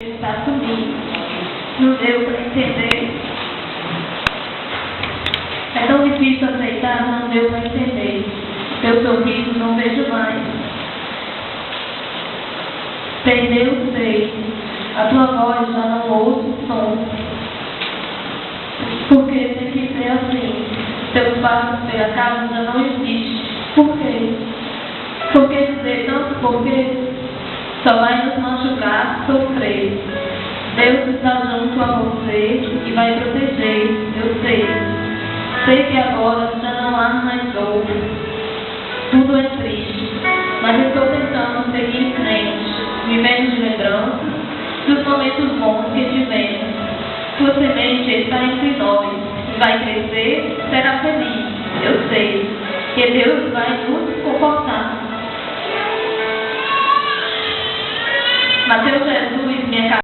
está subindo. Não deu para entender. É tão difícil aceitar, não deu para entender. Teu sorriso não vejo mais. Perdeu o sei. A tua voz já não ouço o som. Porque tem que ser assim. Teus passos pela casa já não existem. Por quê? Por que dizer tanto porquê? Só vai nos machucar, sofrer. Deus está junto a você e vai proteger, eu sei. Sei que agora já não há mais dor. Tudo é triste, mas estou tentando seguir em frente, vivendo de lembranças dos momentos bons que tivemos. Tua semente está entre nós e vai crescer, será feliz, eu sei. Que Deus vai nos confortar. Mateus Jesus, minha casa.